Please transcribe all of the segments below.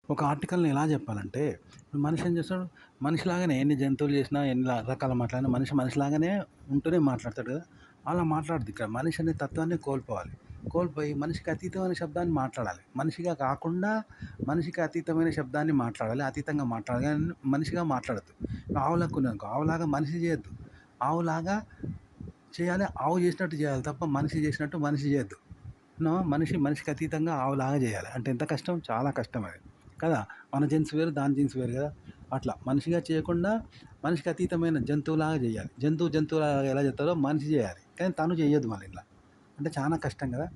ఒక ఆర్టికల్‌ని ఎలా చెప్పాలంటే, మనిషి ఏం చేస్తాడు, మనిషిలాగానే ఎన్ని జంతువులు చేసినా, ఎన్ని రకాలు మాట్లాడినా మనిషి మనిషిలాగానే ఉంటూనే మాట్లాడతాడు కదా! అలా మాట్లాడద్దు ఇక్కడ. మనిషి అనే తత్వాన్ని కోల్పోవాలి. కోల్పోయి మనిషికి అతీతమైన శబ్దాన్ని మాట్లాడాలి. మనిషిగా కాకుండా మనిషికి అతీతమైన శబ్దాన్ని మాట్లాడాలి. అతీతంగా మాట్లాడాలి. గానీ మనిషిగా మాట్లాడొద్దు. ఆవు లెక్కున్నదనుకో, ఆవులాగా మనిషి చేయొద్దు. ఆవులాగా చేయాలి, ఆవు చేసినట్టు చేయాలి తప్ప మనిషి చేసినట్టు మనిషి చేయొద్దు. మనిషికి అతీతంగా ఆవులాగా చేయాలి. అంటే ఎంత కష్టం? చాలా కష్టం అది. కదా! మన జీన్స్ వేరు, దాని జీన్స్ వేరు కదా! అట్లా మనిషిగా చేయకుండా మనిషికి అతీతమైన జంతువులాగా చేయాలి. జంతువులాగా ఎలా చేస్తారో మనిషి చేయాలి. కానీ తను చెయ్యొద్దు మళ్ళీ ఇంట్ల. అంటే చాలా కష్టం కదా!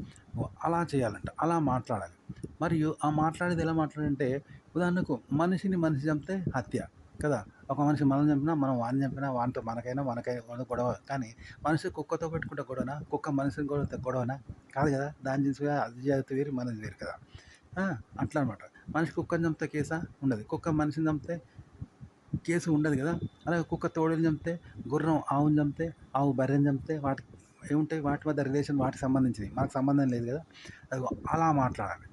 అలా చేయాలంట. అలా మాట్లాడాలి. మరియు ఆ మాట్లాడేది ఎలా మాట్లాడాలంటే, ఉదాహరణకు మనిషిని మనిషి చంపితే హత్య కదా! ఒక మనిషి మనం చంపినా, మనం వాడిని చంపినా వానితో మనకైనా గొడవ. కానీ మనిషి కుక్కతో పెట్టుకుంటే గొడవనా? కుక్క మనిషిని కొడితే గొడవనా? కాదు కదా! దాని జీన్స్ వేరు, అది జాతి వేరు, మనది వేరు కదా! ఆ! అట్లా అనమాట. మనిషి కుక్కని చంపితే కేసా? ఉండదు. కుక్క మనిషిని చంపితే కేసు ఉండదు కదా! అలాగే కుక్క తోడేలుని చంపితే, గుర్రం ఆవుని చంపితే, ఆవు బర్రెని చంపితే వాటికి ఏముంటాయి? వాటి మధ్య రిలేషన్ వాటికి సంబంధించినయి. మనకు సంబంధం లేదు కదా! అదిగో అలా మాట్లాడాలి.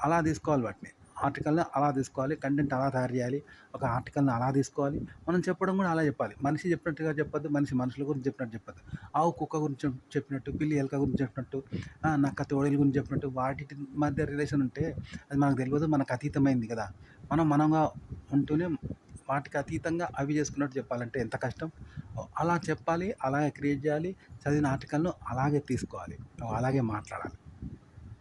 అలా తీసుకోవాలి వాటిని. ఆర్టికల్‌ని అలా తీసుకోవాలి. కంటెంట్ అలా తయారు చేయాలి. ఒక ఆర్టికల్‌ని అలా తీసుకోవాలి. మనం చెప్పడం కూడా అలా చెప్పాలి. మనిషి చెప్పినట్టుగా చెప్పొద్దు. మనిషి మనుషుల గురించి చెప్పినట్టు చెప్పొద్దు. ఆవు కుక్క గురించి చెప్పినట్టు, పిల్లి ఎలక గురించి చెప్పినట్టు, నక్క తోడేలు గురించి చెప్పినట్టు వాటిటి మధ్య రిలేషన్ ఉంటే అది మనకు తెలవదు. మనకు అతీతమైంది కదా! మనంగా ఉంటూనే వాటికి అతీతంగా అవి చేసుకున్నట్టు చెప్పాలంటే ఎంత కష్టం? అలా చెప్పాలి. అలాగే క్రియేట్ చేయాలి. చదివిన ఆర్టికల్‌ను అలాగే తీసుకోవాలి. అలాగే మాట్లాడాలి.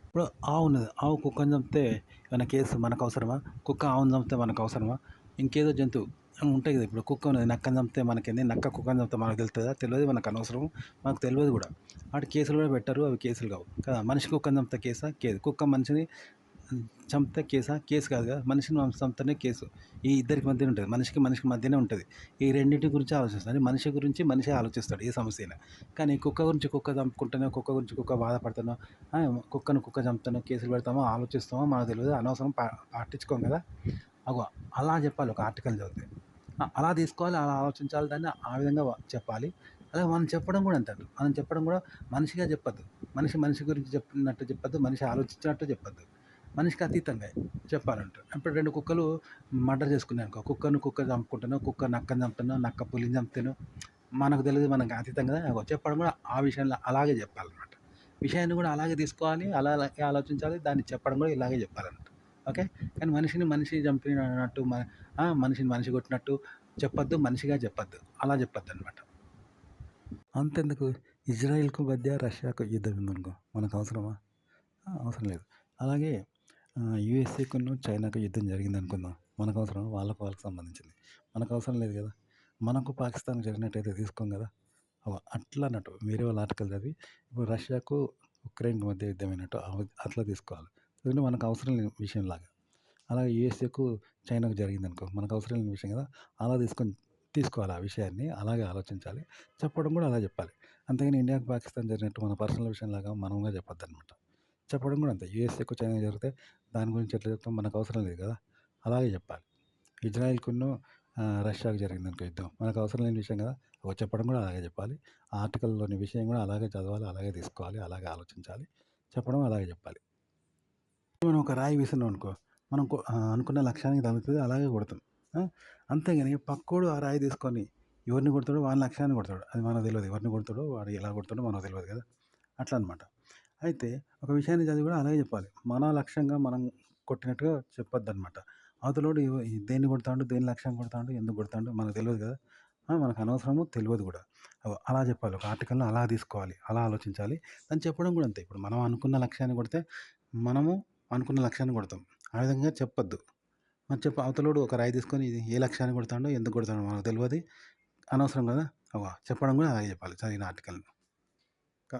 ఇప్పుడు ఆవున్నది. ఆవు కుక్కని చంపితే ఏమైనా కేసు మనకవసరమా? కుక్క ఆవును చంపితే మనకవసరమా? ఇంకేదో జంతువు ఉంటాయి కదా! ఇప్పుడు కుక్క ఉన్నది. నక్కని చంపితే మనకేంది? నక్క కుక్కని చంపితే మనకు తెలుస్తదా? తెలవదు. మనకనవసరం. మనకు తెలవదు గూడా. వాటి కేసులు కూడా పెట్టరు. అవి కేసులు కావు. కదా! మనిషి కుక్కని చంపితే కేసా? కేసు. కుక్క మనిషిని చంపితే కేసా? కేసు కాదు కదా! మనిషిని చంపితేనే కేసు. ఈ ఇద్దరికి మధ్యన ఉంటది. మనిషికి మధ్యనే ఉంటది. ఈ రెండిటి గురించి ఆలోచిస్తాడు. మనిషి గురించి మనిషే ఆలోచిస్తాడు ఏ సమస్య అయినా. కానీ కుక్క గురించి కుక్క చంపుకుంటేనో, కుక్క గురించి కుక్క బాధపడతానో, కుక్కను కుక్క చంపుతానో కేసులు పెడతామో, ఆలోచిస్తామో మనకు తెలవదు. అనవసరం పట్టించుకోం కదా! అగో అలా చెప్పాలి ఒక ఆర్టికల్ చదివితే. అలా తీసుకోవాలి. అలా ఆలోచించాలి. దాన్ని ఆ విధంగా చెప్పాలి. అలాగే మనం చెప్పడం కూడా అంతే. మనం చెప్పడం కూడా మనిషిగా చెప్పొద్దు. మనిషి గురించి చెప్పినట్టు చెప్పొద్దు. మనిషి ఆలోచించినట్టు చెప్పొద్దు. మనిషికి అతీతంగా చెప్పాలంటే. ఇప్పుడు 2 కుక్కలు మర్డర్ చేసుకున్నాయనుకో, కుక్క చంపుకుంటేనో, కుక్క నక్కని చంపుతనో, నక్క పులిని చంపుతేనో మనకు తెలీదు. మనకు అతీతం కదా! అగో చెప్పడం కూడా ఆ విషయంలో అలాగే చెప్పాలనమాట. విషయాన్ని కూడా అలాగే తీసుకోవాలి. అలాగే ఆలోచించాలి. దాన్ని చెప్పడం కూడా ఇలాగే చెప్పాలన్నమాట. ఓకే. కానీ మనిషిని మనిషి చంపినట్టు మనిషిని మనిషి కొట్టినట్టు చెప్పొద్దు. మనిషిగా చెప్పొద్దు. అలా చెప్పొద్దనమాట. అంతెందుకు, ఇజ్రాయెల్‌కు మధ్య రష్యాకు యుద్ధం ఉందనుకో, మనకు అవసరమా? అవసరం లేదు. అలాగే యూఎస్ఏకును చైనాకు యుద్ధం జరిగిందనుకుందాం. మనకవసరమా? వాళ్ళకి సంబంధించింది. మనకవసరం లేదు గదా! మనకు పాకిస్తాన్‌కి జరిగినట్టయితే తీసుకోం గదా! అట్లా అన్నట్టు. వేరే వాళ్ళ ఆర్టికల్ చదివి ఇప్పుడు రష్యాకు, ఉక్రెయిన్‌కి మధ్య యుద్ధమైనట్టు అట్లా తీసుకోవాలి. ఎందుకంటే మనకు అవసరం లేని విషయంలాగా. అలాగే యూఎస్ఏకు, చైనాకు జరిగిందనుకో, మనకు అవసరం లేని విషయం కదా! అలా తీసుకోవాలి ఆ విషయాన్ని. అలాగే ఆలోచించాలి. చెప్పడం కూడా అలా చెప్పాలి. అంతేగాని ఇండియాకి, పాకిస్తాన్ జరిగినట్టు మన పర్సనల్ విషయంలాగా మనంగా చెప్పొద్దనమాట. చెప్పడం కూడా అంతే. యూఎస్ఏకు, చైనాకు జరిగితే దాని గురించి ఎట్లా చెప్తాం? మనకు అవసరం లేదు కదా! అలాగే చెప్పాలి. ఇజ్రాయెల్‌కును రష్యాకు జరిగిందనుకో యుద్ధం. మనకు అవసరం లేని విషయం కదా! చెప్పడం కూడా అలాగే చెప్పాలి. ఆ ఆర్టికల్‌లోని విషయం కూడా అలాగే చదవాలి, అలాగే తీసుకోవాలి, అలాగే ఆలోచించాలి. చెప్పడం అలాగే చెప్పాలి. మనం ఒక రాయి విసిరినామనుకో, మనం అనుకున్న లక్ష్యానికి తగులుతది. అలాగే కొడతాం. ఆ! అంతేగాని పక్కోడు ఆ రాయి తీసుకొని ఎవరిని కొడతాడో వాని లక్ష్యాన్ని కొడతాడు. అది మనకు తెలవదు. ఎవరిని కొడతాడో, వాడు ఎలా కొడతాడో మనకు తెలవదు కదా! అట్లా అనమాట. అయితే ఒక విషయాన్ని చదివి కూడా అలాగే చెప్పాలి. మన లక్ష్యంగా మనం కొట్టినట్టుగా చెప్పొద్దనమాట. అవతలోడు దేన్ని కొడతాండు, దేని లక్ష్యంగా కొడతాండు, ఎందుకు కొడతాండు మనకు తెలవదు కదా! మనకు అనవసరము, తెలవదు కూడా. అలా చెప్పాలి. ఒక ఆర్టికల్‌ని అలా తీసుకోవాలి. అలా ఆలోచించాలి. దాన్ని చెప్పడం కూడా అంతే. ఇప్పుడు మనం అనుకున్న లక్ష్యాన్ని కొడితే, మనము అనుకున్న లక్ష్యాన్ని కొడతాం. ఆ విధంగా చెప్పొద్దు. మరి అవతలోడు ఒక రాయి తీసుకొని ఇది ఏ లక్ష్యాన్ని కొడతాండో, ఎందుకు కొడతాడో మనకు తెలవది. అనవసరం కదా! చెప్పడం కూడా అలాగే చెప్పాలి చదివిన ఆర్టికల్‌ని. క